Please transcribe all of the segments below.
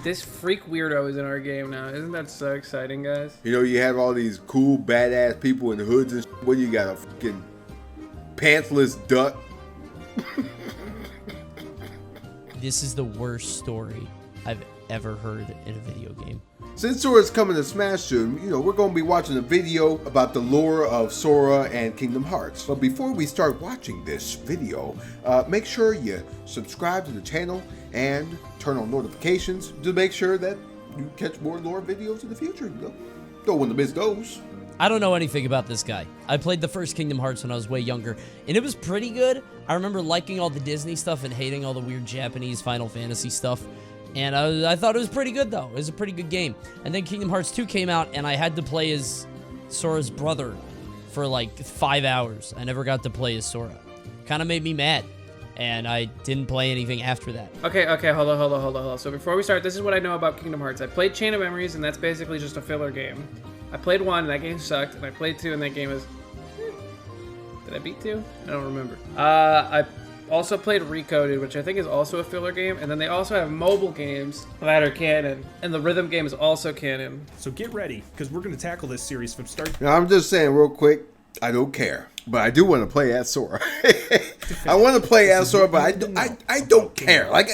This freak weirdo is in our game now. Isn't that so exciting, guys? You know, you have all these cool, badass people in hoods and shit. What do you got, a fucking pantsless duck? This is the worst story I've ever heard in a video game. Since Sora's coming to Smash soon, you know, we're going to be watching a video about the lore of Sora and Kingdom Hearts. But before we start watching this video, make sure you subscribe to the channel and turn on notifications to make sure that you catch more lore videos in the future. You know, don't want to miss those. I don't know anything about this guy. I played the first Kingdom Hearts when I was way younger, and it was pretty good. I remember liking all the Disney stuff and hating all the weird Japanese Final Fantasy stuff. And I thought it was pretty good, though. It was a pretty good game. And then Kingdom Hearts 2 came out, and I had to play as Sora's brother for like 5 hours. I never got to play as Sora. Kind of made me mad. And I didn't play anything after that. Okay, hold on. So before we start, this is what I know about Kingdom Hearts. I played Chain of Memories, and that's basically just a filler game. I played 1, and that game sucked. And I played 2, and that game was... Did I beat 2? I don't remember. I also played Recoded, which I think is also a filler game, and then they also have mobile games that are canon, and the rhythm game is also canon. So get ready, because we're going to tackle this series from start. Now, I'm just saying real quick, I don't care, but I do want to play as Sora. I want to play as Sora, but I don't care. Like,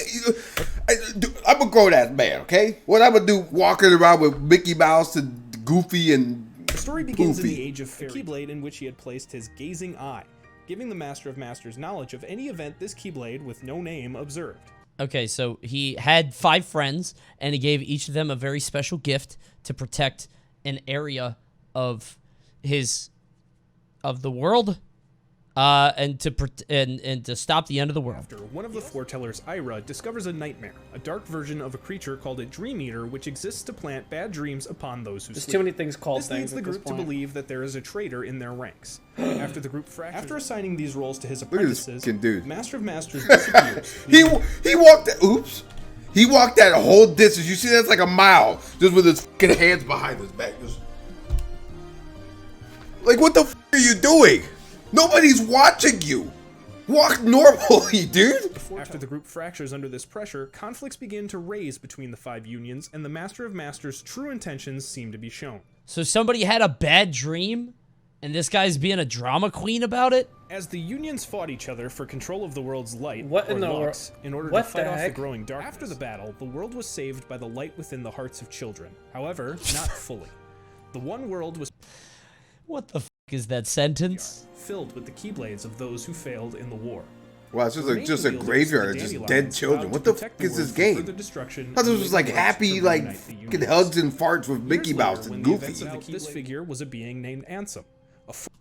I'm a grown-ass man, okay? What I'm going to do walking around with Mickey Mouse and Goofy and The story begins Goofy. in the age of Fairy, Keyblade in which he had placed his gazing eye, giving the Master of Masters knowledge of any event this Keyblade with no name observed. Okay, so he had 5 friends, and he gave each of them a very special gift to protect an area of the world, and to stop the end of the world. After one of the foretellers, Ira, discovers a nightmare, a dark version of a creature called a Dream Eater, which exists to plant bad dreams upon those who There's sleep. too many things called This things leads the at this group to point. believe that there is a traitor in their ranks. After assigning these roles to his Look at this apprentices, fucking dude. Master of Masters disappears. He walked that, oops. He walked that whole distance. You see, that's like a mile, just with his fucking hands behind his back. Just like, what the f are you doing? Nobody's watching you. Walk normally, dude. After the group fractures under this pressure, conflicts begin to raise between the 5 unions, and the Master of Masters' true intentions seem to be shown. So somebody had a bad dream, and this guy's being a drama queen about it? As the unions fought each other for control of the world's light, What or in the world? Lux, in order to What fight the off the heck? growing darkness. After the battle, the world was saved by the light within the hearts of children. However, not fully. The one world was What the f is that sentence? filled with the Keyblades of those who failed in the war. Wow, it's just a Remaining graveyard of wielders, just the dead dandelions, children. vowed What to the protect f is world this from game? further destruction I thought this and was make like Lux happy, to like reunite the fucking unions. hugs and farts with Mickey Years Mouse later, and when the events Goofy. of this figure was a being named Ansem.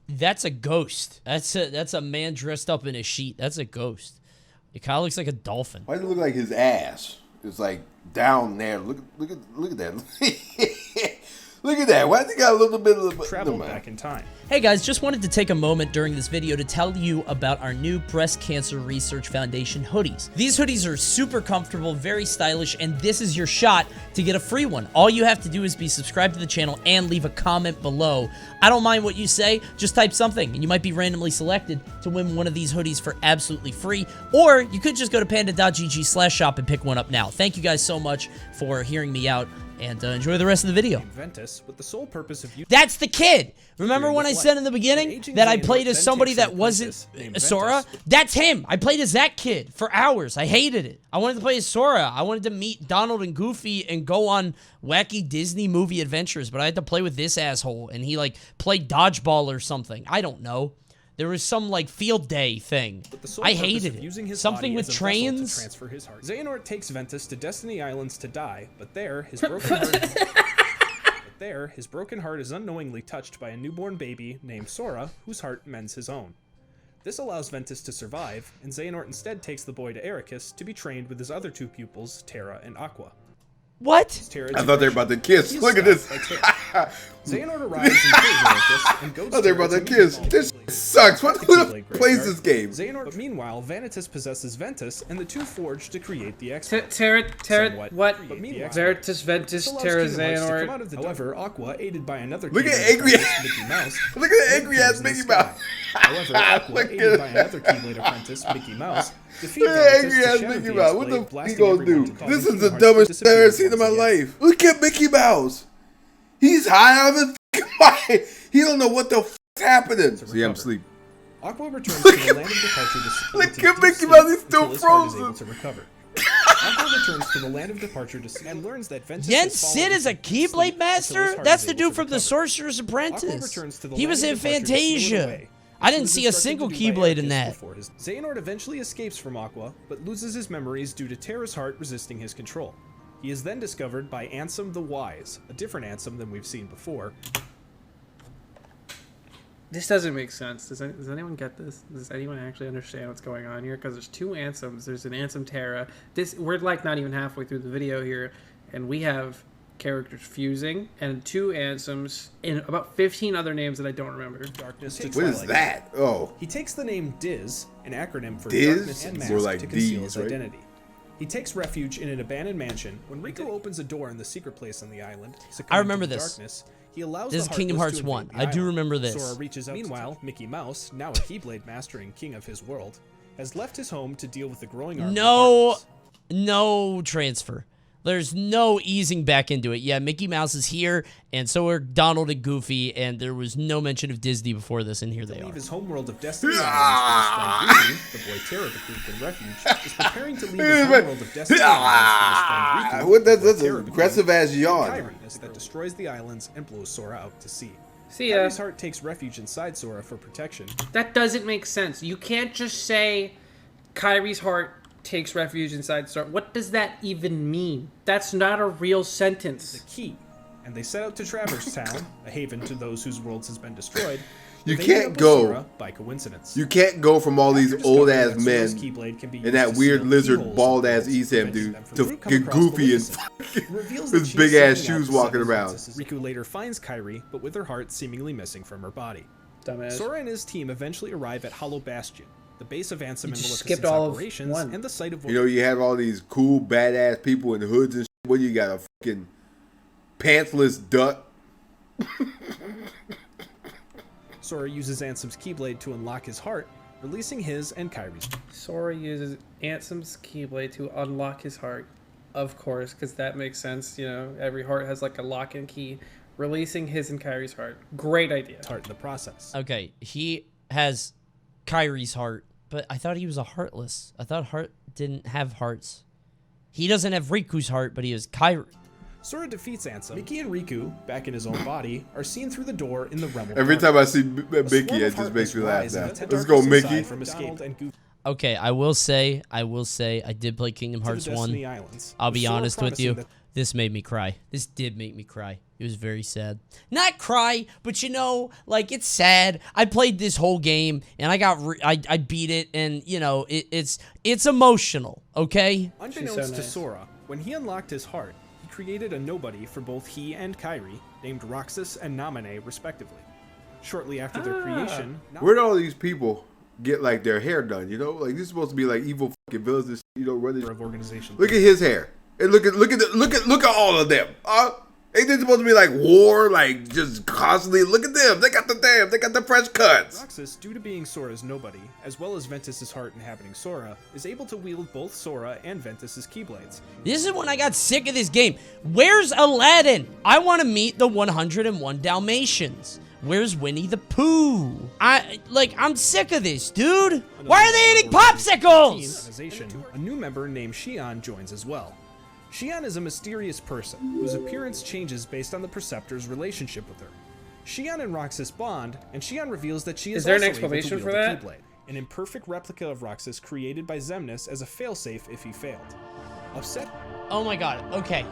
That's a ghost. That's a man dressed up in a sheet. That's a ghost. It kind of looks like a dolphin. Why does it look like his ass? It's like down there. Look at that. Look at that. Why does he got a little bit of the Travel back in time. Hey guys, just wanted to take a moment during this video to tell you about our new Breast Cancer Research Foundation hoodies. These hoodies are super comfortable, very stylish, and this is your shot to get a free one. All you have to do is be subscribed to the channel and leave a comment below. I don't mind what you say, just type something, and you might be randomly selected to win one of these hoodies for absolutely free, or you could just go to panda.gg/shop and pick one up now. Thank you guys so much for hearing me out, and enjoy the rest of the video. Ventus, with the sole purpose of That's the kid! Remember when I said in the beginning aging that I Xehanort played as then somebody takes an that wasn't apprentice named Sora? Ventus. That's him! I played as that kid for hours. I hated it. I wanted to play as Sora. I wanted to meet Donald and Goofy and go on wacky Disney movie adventures, but I had to play with this asshole, and he, like, played dodgeball or something. I don't know. There was some, like, field day thing. With the sole I purpose hated of it. using his Something body with as a vessel to trains. transfer his heart. Xehanort takes Ventus to Destiny Islands to die, but there, his broken heart is unknowingly touched by a newborn baby named Sora, whose heart mends his own. This allows Ventus to survive, and Xehanort instead takes the boy to Ericus to be trained with his other 2 pupils, Terra and Aqua. What? Terra I thought they were about to kiss. Look at this. Xehanort arrives and kills Ericus and goes Oh, they're about to kiss. This sucks. Who the plays this game? Xehanort, but meanwhile, Vanitas possesses Ventus, and the two forge to create the X. Terra, what? Veritas, Ventus, Terra, Xehanort. However, Aqua, aided by another Look at Keyblade angry apprentice, Mickey Mouse. Look at the angry ass Mickey Mouse. However, Aqua, aided by another Keyblade apprentice, Mickey Mouse, defeats Look at angry ass Mickey Mouse. What the f he gonna do? This is the dumbest I've ever seen in my life. Look at Mickey Mouse. He's high on his mind. He don't know what the f is happening. See, I'm asleep. Aqua returns to the land of departure to Look at Mickey Mouse. He's still frozen. To recover. Aqua returns to the land of departure and learns that Ventus Yen Sid is a Keyblade Master? That's the dude from the Sorcerer's Apprentice. He was in Fantasia. I didn't see a single Keyblade in that. Xehanort eventually escapes from Aqua, but loses his memories due to Terra's heart resisting his control. He is then discovered by Ansem the Wise, a different Ansem than we've seen before. This doesn't make sense. Does anyone get this? Does anyone actually understand what's going on here? Because there's two Ansems. There's an Ansem Terra. We're like not even halfway through the video here, and we have characters fusing and two Ansems and about 15 other names that I don't remember. Darkness to What Twilight. is that? Oh. He takes the name Diz, an acronym for Diz? Darkness and Mask, More like to conceal D's, his right? identity. He takes refuge in an abandoned mansion. When Rico opens a door in the secret place on the island, I remember to the this. Darkness, he allows This the is Kingdom Heartless Hearts to 1. invade the I do island. remember this. Sora reaches out. Meanwhile, Mickey Mouse, now a Keyblade master and king of his world, has left his home to deal with the growing army of Heartless. No transfer. There's no easing back into it. Yeah, Mickey Mouse is here, and so are Donald and Goofy, and there was no mention of Disney before this, and here they are. Leave his homeworld of Destiny Islands to his friend Goofy, the boy Terra the Greek in refuge, is preparing to leave his homeworld of Destiny Islands to his friend Riku, What? That's the boy an Terra the aggressive Greek, ass and yawn. Kyrie that destroys the islands and blows Sora out to sea. See ya. Kyrie's heart takes refuge inside Sora for protection. That doesn't make sense. You can't just say Kyrie's heart takes refuge inside Sora. What does that even mean? That's not a real sentence. The key, and they set out to Traverse Town, a haven to those whose worlds has been destroyed. You They can't meet up with go. Sora by coincidence. You can't go from all these After old discovering ass that Sora's men Keyblade can be and used that to weird seal lizard keyholes bald in ass worlds, ESAM preventing dude them from to come get across Goofy and Maleficent. Reveals that his she's big ass seeking out shoes to walking sever around. Ventus's- Riku later finds Kyrie, but with her heart seemingly missing from her body. Dumbass. Sora and his team eventually arrive at Hollow Bastion, the base of Ansem and just Maleficent's skipped all of operations, one. and the site of You know, you have all these cool, badass people in hoods and shit. What, you got a fucking pantsless duck? Sora uses Ansem's Keyblade to unlock his heart, releasing his and Kyrie's. Sora uses Ansem's Keyblade to unlock his heart. Of course, because that makes sense. You know, every heart has like a lock and key. Releasing his and Kyrie's heart. Great idea. Heart in the process. Okay, he has Kyrie's heart, but I thought he was a Heartless. I thought Heart didn't have hearts. He doesn't have Riku's heart, but he has Kyrie. Sora defeats Ansem. Mickey and Riku, back in his own body, are seen through the door in the realm of Every time I see darkness. Mickey, A it swarm of just makes me laugh Heartless now. rise and Let's the go, darkness Mickey. inside From Donald and Goofy Okay, I will say, I did play Kingdom to the Hearts 1. Destiny Islands, I'll with be Sora honest with you, promising this made me cry. This did make me cry. It was very sad. Not cry, but you know, like, it's sad. I played this whole game, and I beat it, and, you know, it's emotional, okay? Unbeknownst so to nice. Sora, when he unlocked his heart, he created a nobody for both he and Kyrie, named Roxas and Naminé, respectively. Shortly after their creation, Where'd all these people get like their hair done? You know, like this is supposed to be like evil fucking villains. And shit, you know, running. of organization. Look at his hair. And look at all of them. Ain't they supposed to be like war, like just constantly? Look at them. They got the fresh cuts. Roxas, due to being Sora's nobody, as well as Ventus's heart inhabiting Sora, is able to wield both Sora and Ventus's Keyblades. This is when I got sick of this game. Where's Aladdin? I want to meet the 101 Dalmatians. Where's Winnie the Pooh? I'm sick of this, dude. Why are they eating popsicles? A new member named Xion joins as well. Xion is a mysterious person whose appearance changes based on the Preceptor's relationship with her. Xion and Roxas bond, and Xion reveals that she is there an also able to explanation wield for a that? Keyblade, an imperfect replica of Roxas created by Xemnas as a failsafe if he failed. Upset. Oh my god, okay.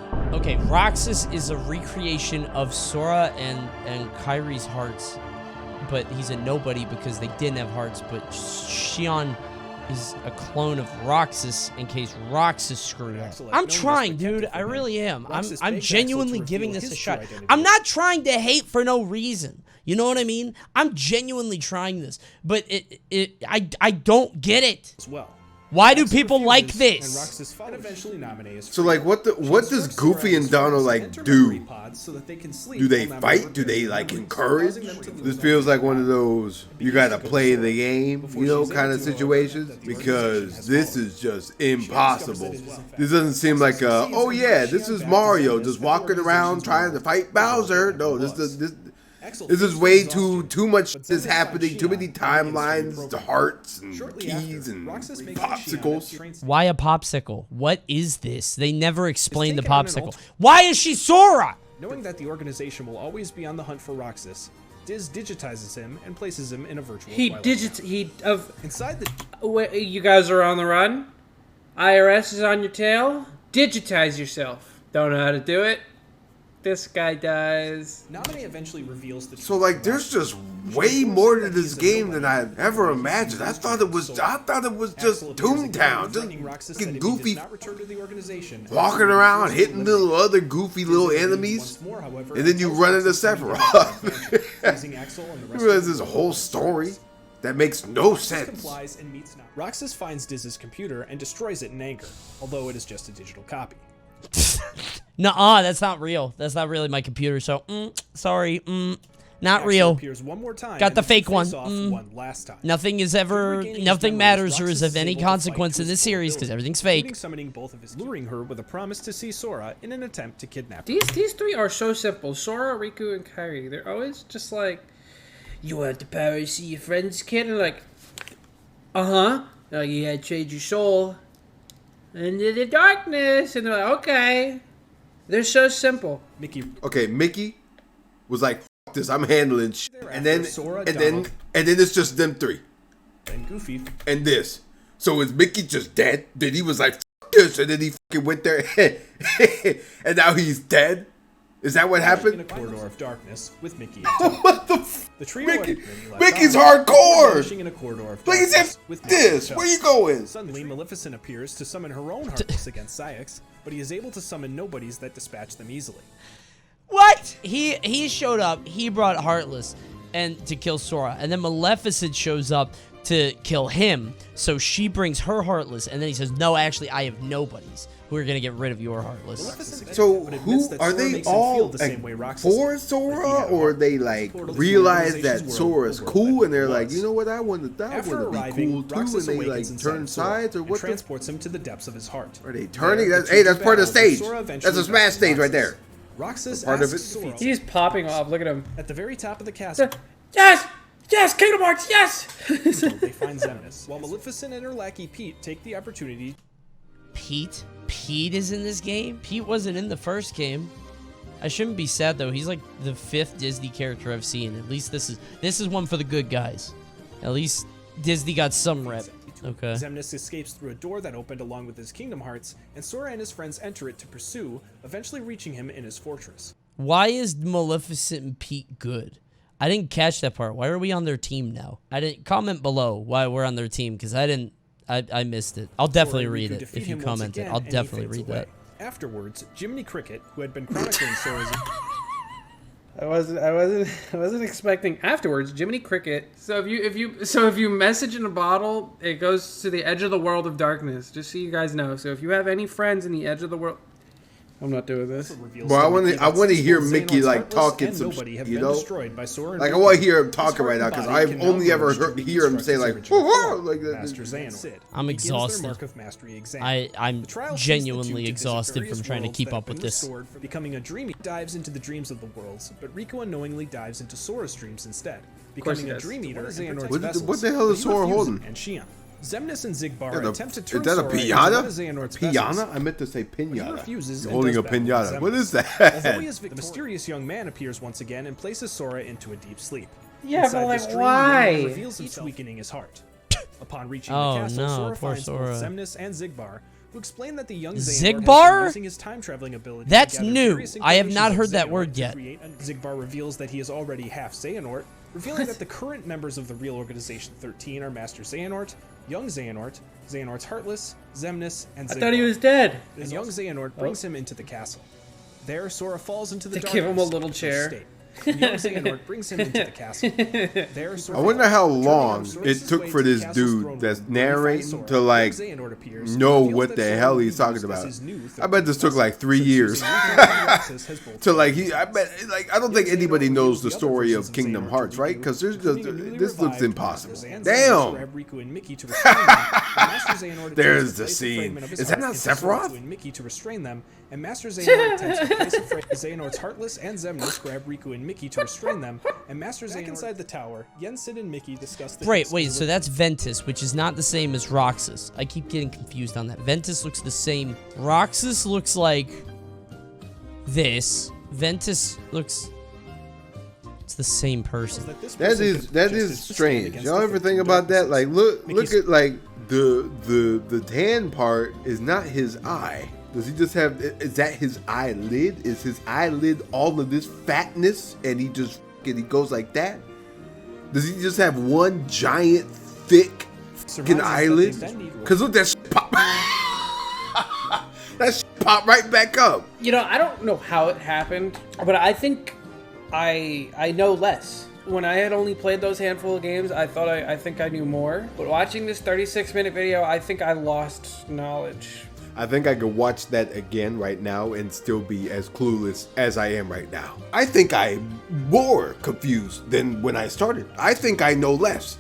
Roxas is a recreation of Sora and Kyrie's hearts, but he's a nobody because they didn't have hearts, but Xion is a clone of Roxas in case Roxas screwed up. I'm trying, dude. I really am. I'm genuinely giving this a shot. I'm not trying to hate for no reason. You know what I mean? I'm genuinely trying this, but I don't get it. Why do people like this? So like, what does Goofy and Donald like do? Do they fight? Do they like encourage? This feels like one of those you gotta play the game, you know, kind of situations, because this is just impossible. This doesn't seem like oh yeah, this is Mario just walking around trying to fight Bowser. No, this is way too much is happening, too many timelines, the hearts and keys and popsicles. Why a popsicle? What is this? They never explained the popsicle. Why is she Sora? Knowing that the organization will always be on the hunt for Roxas, Diz digitizes him and places him in a virtual inside the... You guys are on the run? IRS is on your tail? Digitize yourself. Don't know how to do it? This guy does. Naminé eventually reveals the so like, there's just way more to this game than I ever imagined. I thought it was just Toontown, just getting Goofy walking around, hitting little other goofy little enemies, and then you run into Sephiroth. There's this whole story that makes no sense. Roxas finds Diz's computer and destroys it in anger, although it is just a digital copy. Nuh-uh, that's not real. That's not really my computer, so, sorry, not real. Appears one more time. Got the fake one. One last time. Nothing matters or is of any consequence in this series because everything's fake. Summoning both of his, luring her with a promise to see Sora in an attempt to kidnap her. These three are so simple. Sora, Riku, and Kairi. They're always just like, you want the power to see your friends, kid? And like, like you had to trade your soul into the darkness. And they're like, okay. They're so simple. Mickey was like, F this, I'm handling shit. And then it's just them three. And Goofy. And this. So is Mickey just dead? Then he was like, F this, and then he fucking went there and now he's dead? Is that what happened? In a corridor of darkness with Mickey. What the f? The trio Mickey's hardcore. In a corridor of like he said, this. Where you going? Suddenly, Maleficent appears to summon her own Heartless against Saix, but he is able to summon nobodies that dispatch them easily. What? He showed up. He brought Heartless and to kill Sora, and then Maleficent shows up to kill him. So she brings her Heartless, and then he says, "No, actually, I have nobodies. We're gonna get rid of your Heartless." So who are they all like, for Sora, or they like realize that Sora's cool and they're like, you know what, I want to be cool too, and they like turn sides, or what? Transports him to the depths of his heart. Are they turning? That's part of the stage. That's a smash stage right there. Roxas part of it. He's popping off. Look at him at the very top of the castle. Yes, Kingdom Hearts, yes! They find Xemnas, while Maleficent and her lackey Pete take the opportunity. Pete is in this game? Pete wasn't in the first game. I shouldn't be sad though. He's like the 5th Disney character I've seen. At least this is one for the good guys. At least Disney got some rep. Okay. Xemnas escapes through a door that opened along with his Kingdom Hearts, and Sora and his friends enter it to pursue, eventually reaching him in his fortress. Why is Maleficent and Pete good? I didn't catch that part. Why are we on their team now? I didn't comment below why we're on their team, because I missed it. I'll definitely read it if you comment it. I'll definitely read that. Afterwards, Jiminy Cricket, who had been chronicling Sora's... I wasn't expecting afterwards. Jiminy Cricket. So if you message in a bottle, it goes to the edge of the world of darkness. Just so you guys know. So if you have any friends in the edge of the world, I'm not doing this. Well, I want to hear Mickey like talking some, you know, like I want to hear him talking right now because I've only ever hear him say like that. I'm exhausted. I'm genuinely exhausted from trying to keep up with this. Becoming a dreamy dives into the dreams of the worlds, but Riku unknowingly dives into Sora's dreams instead, becoming a dream eater. What the hell is Sora holding? And Xion. Xemnas and Xigbar attempt to turn Is that a pinata? Pinata? I meant to say pinata. You're holding a pinata. What is that? Although he is the mysterious young man appears once again and places Sora into a deep sleep. Yeah, but like, why? He reveals himself, weakening his heart. Upon reaching the castle, Sora finds both Xemnas and Xigbar, who explain that the young Xigbar? using his time traveling ability. That's new. I have not heard that word yet. Xigbar reveals that he is already half Xehanort, revealing that the current members of the real Organization 13 are Master Xehanort, Young Xehanort, Xehanort's Heartless, Xemnas, and Ziggurat. I thought he was dead. And young Xehanort brings him into the castle. There, Sora falls into the darkness. Give him a little of chair. state. And young Xehanort brings him into the castle. There, Sora I wonder how turning long on Sora's it took way for to the this castle's throne dude that's room, where he finds narrating Sora. to like Young Xehanort appears, know reveals what that the Sora hell will be he's talking used as about. his new I bet this took like 3 since years. using Luthor access has both To like purposes. I bet like I don't think anybody knows the story of Kingdom Hearts, right? Because there's just this looks impossible. Damn. There's the scene. Is that not Sephiroth? And Mickey to restrain them, and Master Xehanort attempts to place a frame. Xehanort's Heartless and Xemnas grab Riku and Mickey to restrain them, and Master Xehanort inside the tower. Jensen and Mickey discuss the Wait, so that's Ventus, which is not the same as Roxas. I keep getting confused on that. Ventus looks the same. Roxas looks like this. Ventus looks... It's the same person. That is strange. Y'all ever think about that? Like look at like the tan part is not his eye. Does he just have, is that his eyelid? Is his eyelid all of this fatness and he goes like that? Does he just have one giant thick fucking eyelid? Cause look, that shit pop. That shit pop right back up. You know, I don't know how it happened, but I think I know less. When I had only played those handful of games, I think I knew more. But watching this 36-minute video, I think I lost knowledge. I think I could watch that again right now and still be as clueless as I am right now. I think I'm more confused than when I started. I think I know less.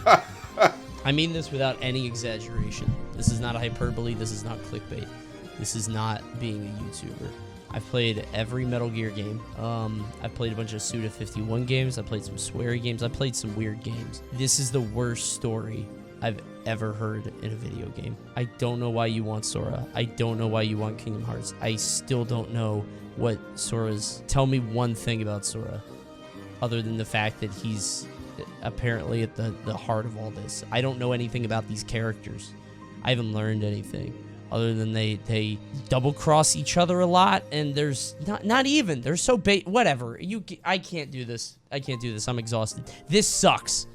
I mean this without any exaggeration. This is not a hyperbole. This is not clickbait. This is not being a YouTuber. I've played every Metal Gear game. I've played a bunch of Suda51 games. I played some sweary games. I played some weird games. This is the worst story I've ever heard in a video game. I don't know why you want Sora. I don't know why you want Kingdom Hearts. I still don't know what Sora's... Tell me one thing about Sora, other than the fact that he's apparently at the heart of all this. I don't know anything about these characters. I haven't learned anything, other than they double cross each other a lot, and there's not even. They're so whatever. I can't do this. I can't do this. I'm exhausted. This sucks.